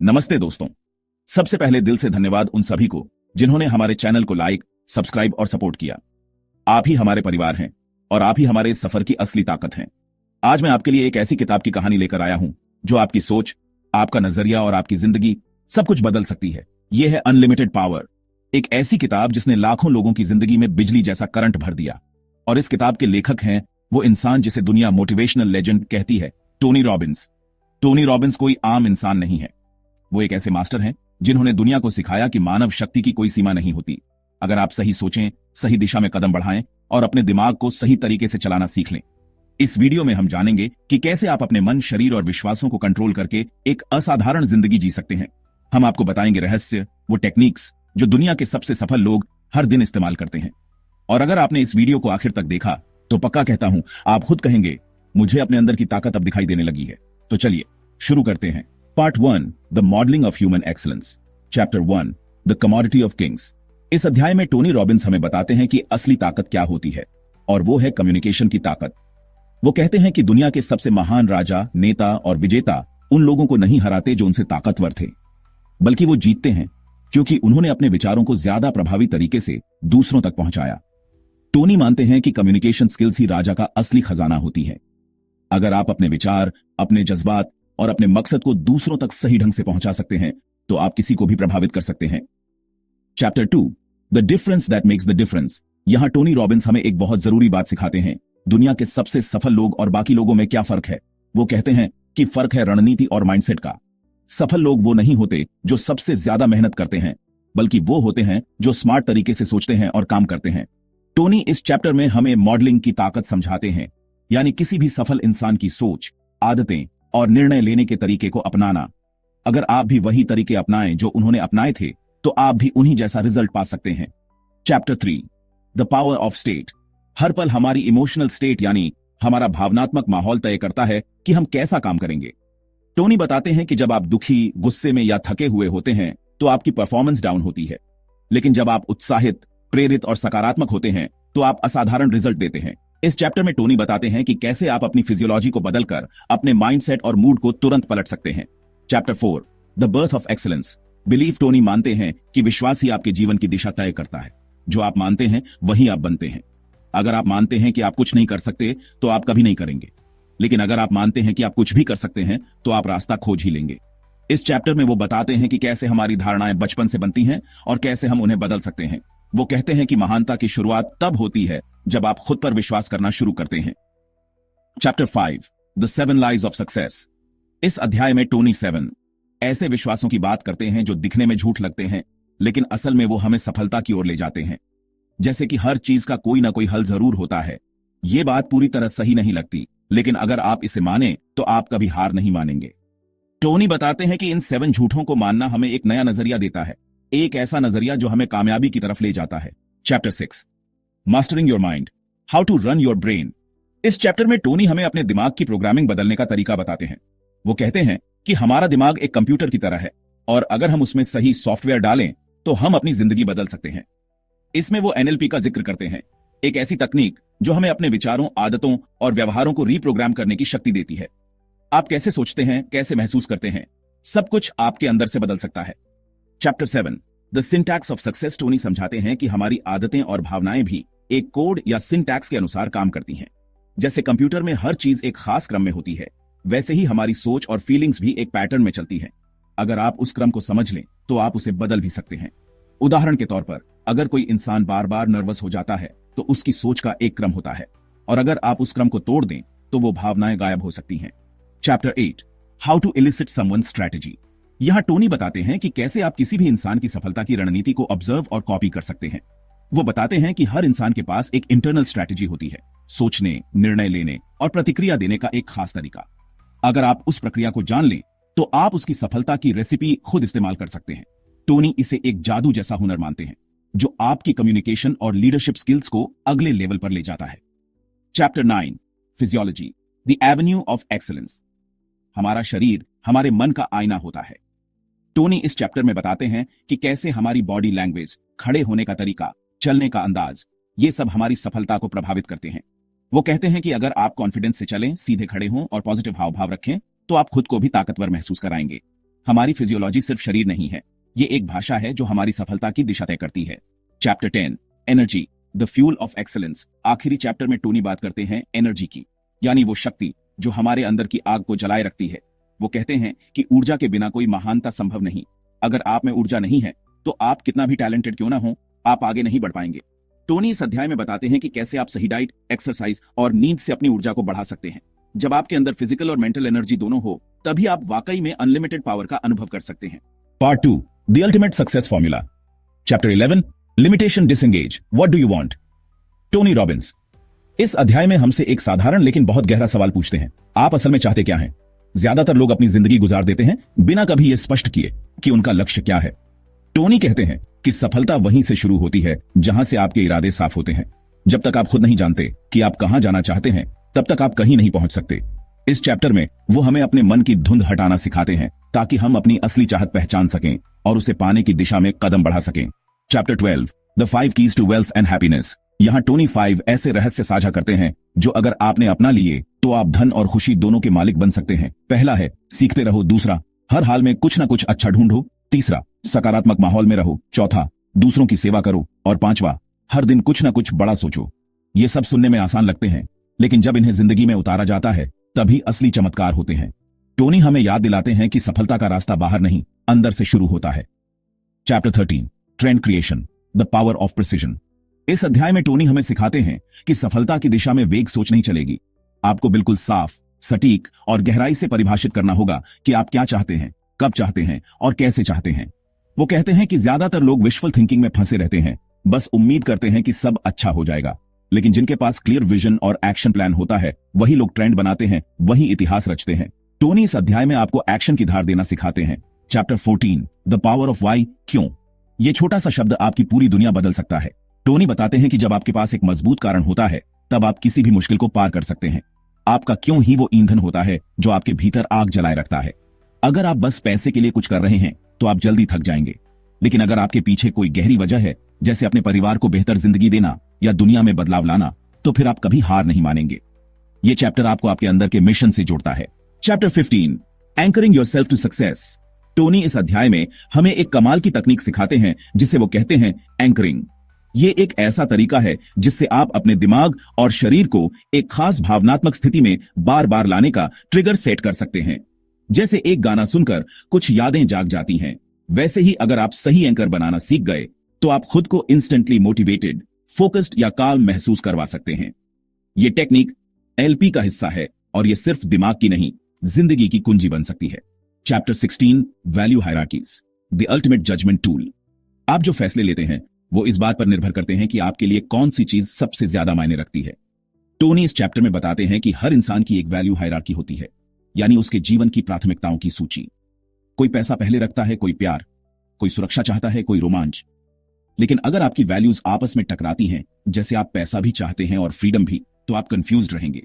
नमस्ते दोस्तों। सबसे पहले दिल से धन्यवाद उन सभी को जिन्होंने हमारे चैनल को लाइक, सब्सक्राइब और सपोर्ट किया। आप ही हमारे परिवार हैं और आप ही हमारे इस सफर की असली ताकत हैं। आज मैं आपके लिए एक ऐसी किताब की कहानी लेकर आया हूं जो आपकी सोच, आपका नजरिया और आपकी जिंदगी सब कुछ बदल सकती है। यह है अनलिमिटेड पावर, एक ऐसी किताब जिसने लाखों लोगों की जिंदगी में बिजली जैसा करंट भर दिया। और इस किताब के लेखक हैं वो इंसान जिसे दुनिया मोटिवेशनल लेजेंड कहती है, टोनी रॉबिन्स। टोनी रॉबिन्स कोई आम इंसान नहीं है, वो एक ऐसे मास्टर हैं जिन्होंने दुनिया को सिखाया कि मानव शक्ति की कोई सीमा नहीं होती। अगर आप सही सोचें, सही दिशा में कदम बढ़ाएं और अपने दिमाग को सही तरीके से चलाना सीख लें। इस वीडियो में हम जानेंगे कि कैसे आप अपने मन, शरीर और विश्वासों को कंट्रोल करके एक असाधारण जिंदगी जी सकते हैं। हम आपको बताएंगे रहस्य, वो टेक्निक्स जो दुनिया के सबसे सफल लोग हर दिन इस्तेमाल करते हैं। और अगर आपने इस वीडियो को आखिर तक देखा तो पक्का कहता हूं आप खुद कहेंगे, मुझे अपने अंदर की ताकत अब दिखाई देने लगी है। तो चलिए शुरू करते हैं। Part 1, the modelling of human excellence. Chapter 1, the commodity of Kings. इस अध्याय में टोनी रॉबिन्स हमें बताते हैं कि असली ताकत क्या होती है, और वो है कम्युनिकेशन की ताकत। वो कहते हैं कि दुनिया के सबसे महान राजा, नेता और विजेता उन लोगों को नहीं हराते जो उनसे ताकतवर थे, बल्कि वो जीतते हैं क्योंकि उन्होंने अपने विचारों को ज्यादा प्रभावी तरीके से दूसरों तक पहुंचाया। टोनी मानते हैं कि कम्युनिकेशन स्किल्स ही राजा का असली खजाना होती है। अगर आप अपने विचार, अपने जज्बात और अपने मकसद को दूसरों तक सही ढंग से पहुंचा सकते हैं तो आप किसी को भी प्रभावित कर सकते हैं। Chapter 2, the difference that makes the difference. यहां टोनी रॉबिन्स हमें एक बहुत जरूरी बात सिखाते हैं। दुनिया के सबसे सफल लोग और बाकी लोगों में क्या फर्क है। वो कहते हैं कि फर्क है रणनीति और माइंडसेट का। सफल लोग वो नहीं होते जो सबसे ज्यादा मेहनत करते हैं, बल्कि वो होते हैं जो स्मार्ट तरीके से सोचते हैं और काम करते हैं। टोनी इस चैप्टर में हमें मॉडलिंग की ताकत समझाते हैं, यानी किसी भी सफल इंसान की सोच, आदतें और निर्णय लेने के तरीके को अपनाना। अगर आप भी वही तरीके अपनाएं जो उन्होंने अपनाए थे तो आप भी उन्हीं जैसा रिजल्ट पा सकते हैं। Chapter 3, the power of state. हर पल हमारी इमोशनल स्टेट यानी हमारा भावनात्मक माहौल तय करता है कि हम कैसा काम करेंगे। टोनी बताते हैं कि जब आप दुखी, गुस्से में या थके हुए होते हैं तो आपकी परफॉर्मेंस डाउन होती है, लेकिन जब आप उत्साहित, प्रेरित और सकारात्मक होते हैं तो आप असाधारण रिजल्ट देते हैं। इस चैप्टर में टोनी बताते हैं कि कैसे आप अपनी फिजियोलॉजी को बदलकर अपने माइंडसेट और मूड को तुरंत पलट सकते हैं। Chapter 4, the birth of excellence. Believe. Tony मानते हैं कि विश्वास ही आपके जीवन की दिशा तय करता है। जो आप मानते हैं वही आप बनते हैं। अगर आप मानते हैं कि आप कुछ नहीं कर सकते तो आप कभी नहीं करेंगे, लेकिन अगर आप मानते हैं कि आप कुछ भी कर सकते हैं तो आप रास्ता खोज ही लेंगे। इस चैप्टर में वो बताते हैं कि कैसे हमारी धारणाएं बचपन से बनती हैं और कैसे हम उन्हें बदल सकते हैं। वो कहते हैं कि महानता की शुरुआत तब होती है जब आप खुद पर विश्वास करना शुरू करते हैं। Chapter 5, the 7 lies of success. इस अध्याय में टोनी 7 ऐसे विश्वासों की बात करते हैं जो दिखने में झूठ लगते हैं, लेकिन असल में वो हमें सफलता की ओर ले जाते हैं। जैसे कि हर चीज का कोई ना कोई हल जरूर होता है। ये बात पूरी तरह सही नहीं लगती, लेकिन अगर आप इसे माने तो आप कभी हार नहीं मानेंगे। टोनी बताते हैं कि इन 7 झूठों को मानना हमें एक नया नजरिया देता है, एक ऐसा नजरिया जो हमें कामयाबी की तरफ ले जाता है। Chapter 6, mastering your mind, how to run your brain. इस चैप्टर में टोनी हमें अपने दिमाग की प्रोग्रामिंग बदलने का तरीका बताते हैं। वो कहते हैं कि हमारा दिमाग एक कंप्यूटर की तरह है और अगर हम उसमें सही सॉफ्टवेयर डालें तो हम अपनी जिंदगी बदल सकते हैं। इसमें वो NLP का जिक्र करते हैं, एक ऐसी तकनीक जो हमें अपने विचारों, आदतों और व्यवहारों को रीप्रोग्राम करने की शक्ति देती है। आप कैसे सोचते हैं, कैसे महसूस करते हैं, सब कुछ आपके अंदर से बदल सकता है। Chapter 7, the syntax of success. Tony समझाते हैं कि हमारी आदतें और भावनाएं भी एक कोड या सिंटैक्स के अनुसार काम करती हैं। जैसे कंप्यूटर में हर चीज एक खास क्रम में होती है, वैसे ही हमारी सोच और फीलिंग्स भी एक पैटर्न में चलती हैं। अगर आप उस क्रम को समझ लें तो आप उसे बदल भी सकते हैं। उदाहरण के तौर पर, अगर कोई इंसान बार बार नर्वस हो जाता है तो उसकी सोच का एक क्रम होता है, और अगर आप उस क्रम को तोड़ दें तो वो भावनाएं गायब हो सकती हैं। Chapter 8, how to elicit someone's strategy. यहां टोनी बताते हैं कि कैसे आप किसी भी इंसान की सफलता की रणनीति को ऑब्जर्व और कॉपी कर सकते हैं। वो बताते हैं कि हर इंसान के पास एक इंटरनल स्ट्रैटेजी होती है, सोचने, निर्णय लेने और प्रतिक्रिया देने का एक खास तरीका। अगर आप उस प्रक्रिया को जान लें तो आप उसकी सफलता की रेसिपी खुद इस्तेमाल कर सकते हैं। टोनी इसे एक जादू जैसा हुनर मानते हैं जो आपकी कम्युनिकेशन और लीडरशिप स्किल्स को अगले लेवल पर ले जाता है। Chapter 9, physiology, the Avenue of excellence. हमारा शरीर हमारे मन का आईना होता है। टोनी इस चैप्टर में बताते हैं कि कैसे हमारी बॉडी लैंग्वेज, खड़े होने का तरीका, चलने का अंदाज, ये सब हमारी सफलता को प्रभावित करते हैं। वो कहते हैं कि अगर आप कॉन्फिडेंस से चलें, सीधे खड़े हों और पॉजिटिव हाव भाव रखें तो आप खुद को भी ताकतवर महसूस कराएंगे। हमारी फिजियोलॉजी सिर्फ शरीर नहीं है, ये एक भाषा है जो हमारी सफलता की दिशा तय करती है। Chapter 10, energy, the fuel of excellence. आखिरी चैप्टर में टोनी बात करते हैं एनर्जी की, यानी वो शक्ति जो हमारे अंदर की आग को जलाए रखती है। वो कहते हैं कि ऊर्जा के बिना कोई महानता संभव नहीं। अगर आप में ऊर्जा नहीं है तो आप कितना भी टैलेंटेड क्यों ना हो, आप आगे नहीं बढ़ पाएंगे। टोनी इस अध्याय में बताते हैं कि कैसे आप सही डाइट, एक्सरसाइज और नींद से अपनी ऊर्जा को बढ़ा सकते हैं। जब आपके अंदर फिजिकल और मेंटल एनर्जी दोनों हो, तभी आप वाकई में अनलिमिटेड पावर का अनुभव कर सकते हैं। Part 2, the ultimate success formula. Chapter 11, limitation disengage, what do you want. Tony Robbins. इस अध्याय में हमसे एक साधारण लेकिन बहुत गहरा सवाल पूछते हैं, आप असल में चाहते क्या हैं? ज्यादातर लोग अपनी जिंदगी गुजार देते हैं बिना कभी यह स्पष्ट किए कि उनका लक्ष्य क्या है। टोनी कहते हैं कि सफलता वहीं से शुरू होती है जहां से आपके इरादे साफ होते हैं। जब तक आप खुद नहीं जानते कि आप कहां जाना चाहते हैं, तब तक आप कहीं नहीं पहुंच सकते। इस चैप्टर में वो हमें अपने मन की धुंध हटाना सिखाते हैं ताकि हम अपनी असली चाहत पहचान सकें और उसे पाने की दिशा में कदम बढ़ा सकें। Chapter 12, the 5 keys to wealth and happiness. यहां टोनी 5 ऐसे रहस्य साझा करते हैं जो अगर आपने अपना लिए तो आप धन और खुशी दोनों के मालिक बन सकते हैं। पहला है, सीखते रहो। दूसरा, हर हाल में कुछ ना कुछ अच्छा ढूंढो। तीसरा, सकारात्मक माहौल में रहो। चौथा, दूसरों की सेवा करो। और पांचवा, हर दिन कुछ ना कुछ बड़ा सोचो। ये सब सुनने में आसान लगते हैं, लेकिन जब इन्हें जिंदगी में उतारा जाता है तभी असली चमत्कार होते हैं। टोनी हमें याद दिलाते हैं कि सफलता का रास्ता बाहर नहीं, अंदर से शुरू होता है। Chapter 13, trend creation, the power of precision. इस अध्याय में टोनी हमें सिखाते हैं कि सफलता की दिशा में वेग सोच नहीं चलेगी। आपको बिल्कुल साफ, सटीक और गहराई से परिभाषित करना होगा कि आप क्या चाहते हैं, कब चाहते हैं और कैसे चाहते हैं। वो कहते हैं कि ज्यादातर लोग विशफुल थिंकिंग में फंसे रहते हैं, बस उम्मीद करते हैं कि सब अच्छा हो जाएगा। लेकिन जिनके पास क्लियर विजन और एक्शन प्लान होता है, वही लोग ट्रेंड बनाते हैं, वही इतिहास रचते हैं। टोनी इस अध्याय में आपको एक्शन की धार देना सिखाते हैं। Chapter 14, the power of why, क्यों। ये छोटा सा शब्द आपकी पूरी दुनिया बदल सकता है। टोनी बताते हैं कि जब आपके पास एक मजबूत कारण होता है, तब आप किसी भी मुश्किल को पार कर सकते हैं। आपका क्यों ही वो ईंधन होता है जो आपके भीतर आग जलाए रखता है। अगर आप बस पैसे के लिए कुछ कर रहे हैं तो आप जल्दी थक जाएंगे, लेकिन अगर आपके पीछे कोई गहरी वजह है, जैसे अपने परिवार को बेहतर जिंदगी देना या दुनिया में बदलाव लाना, तो फिर आप कभी हार नहीं मानेंगे। ये चैप्टर आपको आपके अंदर के मिशन से जोड़ता है। Chapter 15, anchoring yourself to success. Tony इस अध्याय में हमें एक कमाल की तकनीक सिखाते हैं जिसे वो कहते हैं एंकरिंग। ये एक ऐसा तरीका है जिससे आप अपने दिमाग और शरीर को एक खास भावनात्मक स्थिति में बार बार लाने का ट्रिगर सेट कर सकते हैं। जैसे एक गाना सुनकर कुछ यादें जाग जाती हैं, वैसे ही अगर आप सही एंकर बनाना सीख गए तो आप खुद को इंस्टेंटली मोटिवेटेड, फोकस्ड या काल्म महसूस करवा सकते हैं। यह टेक्निक एलपी का हिस्सा है और यह सिर्फ दिमाग की नहीं, जिंदगी की कुंजी बन सकती है। Chapter 16, value hierarchies, the ultimate judgement tool. आप जो फैसले लेते हैं वो इस बात पर निर्भर करते हैं कि आपके लिए कौन सी चीज सबसे ज्यादा मायने रखती है। टोनी इस चैप्टर में बताते हैं कि हर इंसान की एक वैल्यू हायरार्की होती है, यानी उसके जीवन की प्राथमिकताओं की सूची। कोई पैसा पहले रखता है, कोई प्यार, कोई सुरक्षा चाहता है, कोई रोमांच। लेकिन अगर आपकी वैल्यूज आपस में टकराती हैं, जैसे आप पैसा भी चाहते हैं और फ्रीडम भी, तो आप कंफ्यूज्ड रहेंगे।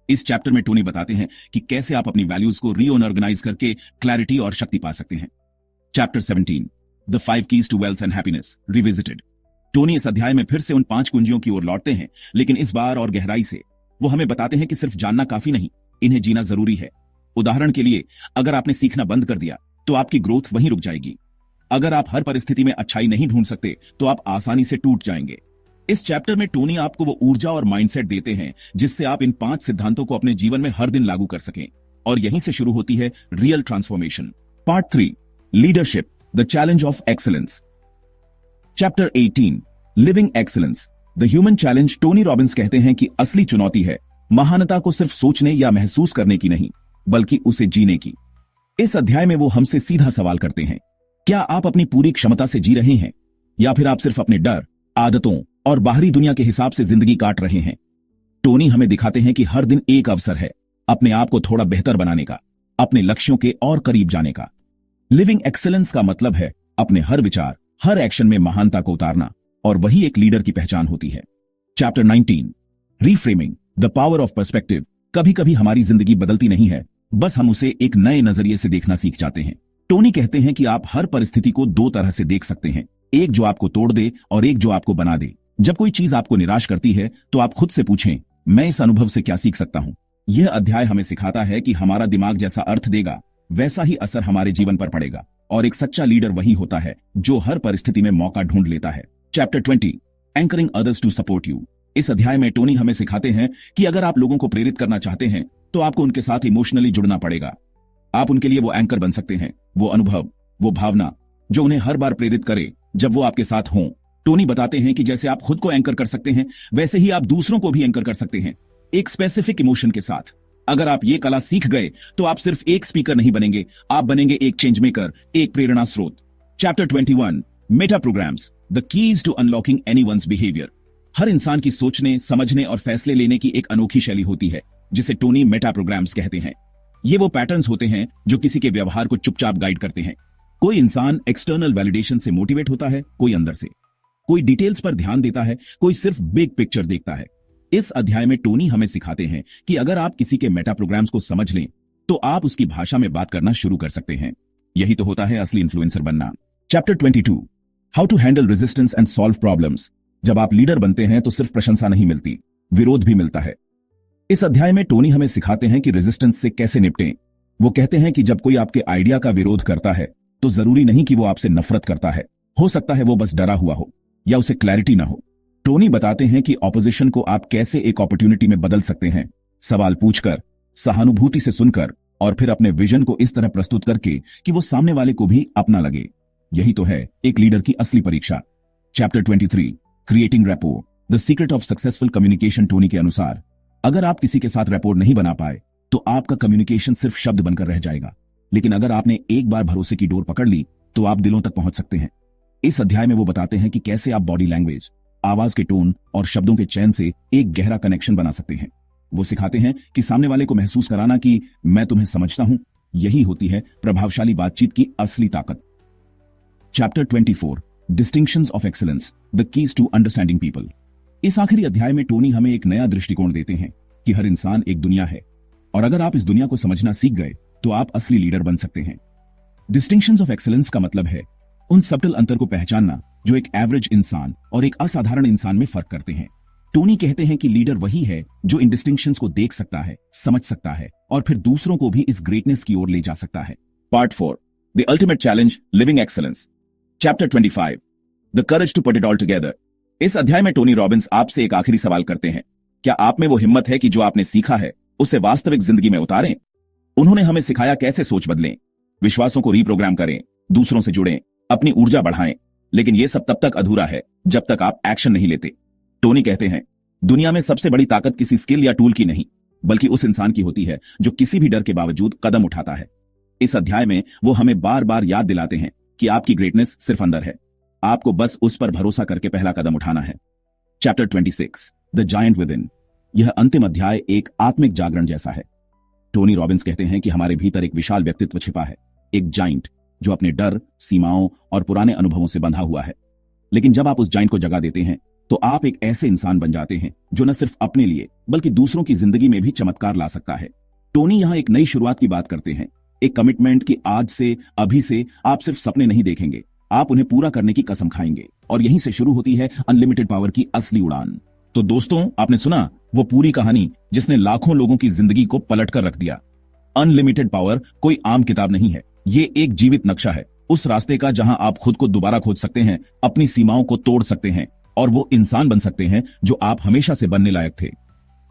इस चैप्टर में टोनी बताते हैं कि कैसे आप अपनी वैल्यूज को रीऑर्गेनाइज करके क्लैरिटी और शक्ति पा सकते हैं। Chapter 17, the 5 keys to wealth and happiness, revisited. Tony इस अध्याय में फिर से उन 5 कुंजियों की ओर लौटते हैं, लेकिन इस बार और गहराई से। वो हमें बताते हैं कि सिर्फ जानना काफी नहीं, इन्हें जीना जरूरी है। उदाहरण के लिए, अगर आपने सीखना बंद कर दिया तो आपकी ग्रोथ वहीं रुक जाएगी। अगर आप हर परिस्थिति में अच्छाई नहीं ढूंढ सकते तो आप आसानी से टूट जाएंगे। इस चैप्टर में टोनी आपको वो ऊर्जा और माइंडसेट देते हैं जिससे आप इन 5 सिद्धांतों को अपने जीवन में हर दिन लागू कर सकें, और यहीं से शुरू होती है real transformation. Part 3, leadership, the challenge of excellence. Chapter 18, living excellence, the human challenge. Tony Robbins कहते हैं कि असली चुनौती है महानता को सिर्फ सोचने या महसूस करने की नहीं, बल्कि उसे जीने की। इस अध्याय में वो हमसे सीधा सवाल करते हैं, क्या आप अपनी पूरी क्षमता से जी रहे हैं, या फिर आप सिर्फ अपने डर, आदतों और बाहरी दुनिया के हिसाब से जिंदगी काट रहे हैं। टोनी हमें दिखाते हैं कि हर दिन एक अवसर है अपने आप को थोड़ा बेहतर बनाने का, अपने लक्ष्यों के और करीब जाने का। लिविंग एक्सीलेंस का मतलब है अपने हर विचार, हर एक्शन में महानता को उतारना, और वही एक लीडर की पहचान होती है। Chapter 19, reframing, the power of perspective. कभी कभी हमारी जिंदगी बदलती नहीं है, बस हम उसे एक नए नजरिए से देखना सीख जाते हैं। टोनी कहते हैं कि आप हर परिस्थिति को 2 तरह से देख सकते हैं, एक जो आपको तोड़ दे और एक जो आपको बना दे। जब कोई चीज आपको निराश करती है तो आप खुद से पूछें, मैं इस अनुभव से क्या सीख सकता हूं। यह अध्याय हमें सिखाता है कि हमारा दिमाग जैसा अर्थ देगा वैसा ही असर हमारे जीवन पर पड़ेगा। और एक सच्चा लीडर वही होता है जो हर परिस्थिति में मौका ढूंढ लेता है। Chapter 20, anchoring others to support you. इस अध्याय में टोनी हमें सिखाते हैं कि अगर आप लोगों को प्रेरित करना चाहते हैं तो आपको उनके साथ इमोशनली जुड़ना पड़ेगा। आप उनके लिए वो एंकर बन सकते हैं, वो अनुभव, वो भावना जो उन्हें हर बार प्रेरित करे जब वो आपके साथ हों। टोनी बताते हैं कि जैसे आप खुद को एंकर कर सकते हैं, वैसे ही आप दूसरों को भी एंकर कर सकते हैं, एक स्पेसिफिक इमोशन के साथ। अगर आप ये कला सीख गए तो आप सिर्फ एक स्पीकर नहीं बनेंगे, आप बनेंगे एक चेंज मेकर, एक प्रेरणा स्रोत। Chapter 21, meta programs, the keys to unlocking anyone's behaviour. हर इंसान की सोचने, समझने और फैसले लेने की एक अनोखी शैली होती है जिसे टोनी मेटा प्रोग्राम्स कहते हैं। ये वो पैटर्न्स होते हैं जो किसी के व्यवहार को चुपचाप गाइड करते हैं। कोई इंसान एक्सटर्नल वैलिडेशन से मोटिवेट होता है, कोई अंदर से। कोई डिटेल्स पर ध्यान देता है, कोई सिर्फ बिग पिक्चर देखता है। इस अध्याय में टोनी हमें सिखाते हैं कि अगर आप किसी के मेटा प्रोग्राम्स को समझ लें तो आप उसकी भाषा में बात करना शुरू कर सकते हैं। यही तो होता है असली इन्फ्लुएंसर बनना। Chapter 22, how to handle resistance and solve problems. जब आप लीडर बनते हैं तो सिर्फ प्रशंसा नहीं मिलती, विरोध भी मिलता है। इस अध्याय में टोनी हमें सिखाते हैं कि रेजिस्टेंस से कैसे निपटें। वो कहते हैं कि जब कोई आपके आइडिया का विरोध करता है तो जरूरी नहीं कि वो आपसे नफरत करता है, हो सकता है वो बस डरा हुआ हो या उसे क्लैरिटी ना हो। टोनी बताते हैं कि ऑपोजिशन को आप कैसे एक अपॉर्चुनिटी में बदल सकते हैं, सवाल पूछकर, सहानुभूति से सुनकर और फिर अपने विजन को इस तरह प्रस्तुत करके कि वो सामने वाले को भी अपना लगे। यही तो है एक लीडर की असली परीक्षा। Chapter 23, creating rapport, the secret of successful communication. Tony के अनुसार अगर आप किसी के साथ रैपोर नहीं बना पाए तो आपका कम्युनिकेशन सिर्फ शब्द बनकर रह जाएगा, लेकिन अगर आपने एक बार भरोसे की डोर पकड़ ली तो आप दिलों तक पहुंच सकते हैं। इस अध्याय में वो बताते हैं कि कैसे आप बॉडी लैंग्वेज, आवाज के टोन और शब्दों के चयन से एक गहरा कनेक्शन बना सकते हैं। वो सिखाते हैं कि सामने वाले को महसूस कराना कि मैं तुम्हें समझता हूं, यही होती है प्रभावशाली बातचीत की असली ताकत। Chapter 24, distinctions of excellence, the keys to understanding people. इस आखिरी अध्याय में टोनी हमें एक नया दृष्टिकोण देते हैं कि हर इंसान एक दुनिया है और अगर आप इस दुनिया को समझना सीख गए तो आप असली लीडर बन सकते हैं। डिस्टिंक्शंस ऑफ एक्सीलेंस का मतलब है उन सबटल अंतर को पहचानना जो एक एवरेज इंसान और एक असाधारण इंसान में फर्क करते हैं। टोनी कहते हैं कि लीडर वही है जो इन डिस्टिंक्शंस को देख सकता है, समझ सकता है और फिर दूसरों को भी इस ग्रेटनेस की ओर ले जा सकता है। Part 4, the ultimate challenge, living excellence. Chapter 25, the courage to put it all together. इस अध्याय में टोनी रॉबिन्स आपसे एक आखिरी सवाल करते हैं, क्या आप में वो हिम्मत है कि जो आपने सीखा है उसे वास्तविक जिंदगी में उतारें? उन्होंने हमें सिखाया कैसे सोच बदलें, विश्वासों को रीप्रोग्राम करें, दूसरों से जुड़ें, अपनी ऊर्जा बढ़ाएं, लेकिन यह सब तब तक अधूरा है जब तक आप एक्शन नहीं लेते। टोनी कहते हैं दुनिया में सबसे बड़ी ताकत किसी स्किल या टूल की नहीं बल्कि उस इंसान की होती है जो किसी भी डर के बावजूद कदम उठाता है। इस अध्याय में वो हमें बार बार याद दिलाते हैं कि आपकी ग्रेटनेस सिर्फ अंदर है, आपको बस उस पर भरोसा करके पहला कदम उठाना है। Chapter 26, the giant with in. यह अंतिम अध्याय एक आत्मिक जागरण जैसा है। टोनी रॉबिन्स कहते हैं कि हमारे भीतर एक विशाल व्यक्तित्व छिपा है, एक जाइंट जो अपने डर, सीमाओं और पुराने अनुभवों से बंधा हुआ है। लेकिन जब आप उस जाइंट को जगह देते हैं तो आप एक ऐसे इंसान बन जाते हैं जो न सिर्फ अपने लिए बल्कि दूसरों की जिंदगी में भी चमत्कार ला सकता है। टोनी यहां एक नई शुरुआत की बात करते हैं, एक कमिटमेंट कि आज से, अभी से आप सिर्फ सपने नहीं देखेंगे, आप उन्हें पूरा करने की कसम खाएंगे। और यहीं से शुरू होती है अनलिमिटेड पावर की असली उड़ान। तो दोस्तों, आपने सुना वो पूरी कहानी जिसने लाखों लोगों की जिंदगी को पलट कर रख दिया। अनलिमिटेड पावर कोई आम किताब नहीं है, ये एक जीवित नक्शा है उस रास्ते का जहां आप खुद को दोबारा खोज सकते हैं, अपनी सीमाओं को तोड़ सकते हैं और वो इंसान बन सकते हैं जो आप हमेशा से बनने लायक थे।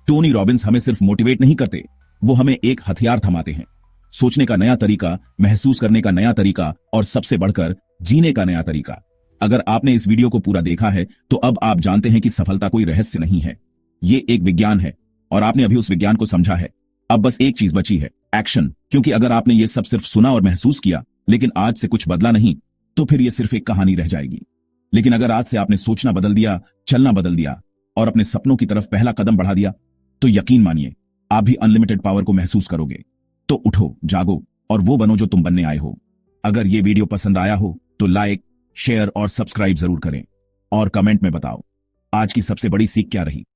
टोनी रॉबिन्स हमें सिर्फ मोटिवेट नहीं करते, वो हमें एक हथियार थमाते हैं, सोचने का नया तरीका, महसूस करने का नया तरीका और सबसे बढ़कर जीने का नया तरीका। अगर आपने इस वीडियो को पूरा देखा है तो अब आप जानते हैं कि सफलता कोई रहस्य नहीं है, ये एक विज्ञान है और आपने अभी उस विज्ञान को समझा है। अब बस एक चीज बची है, एक्शन। क्योंकि अगर आपने ये सब सिर्फ सुना और महसूस किया लेकिन आज से कुछ बदला नहीं तो फिर ये सिर्फ एक कहानी रह जाएगी। लेकिन अगर आज से आपने सोचना बदल दिया, चलना बदल दिया और अपने सपनों की तरफ पहला कदम बढ़ा दिया तो यकीन मानिए आप भी अनलिमिटेड पावर को महसूस करोगे। तो उठो, जागो और वो बनो जो तुम बनने आए हो। अगर ये वीडियो पसंद आया हो तो लाइक, शेयर और सब्सक्राइब जरूर करें और कमेंट में बताओ आज की सबसे बड़ी सीख क्या रही।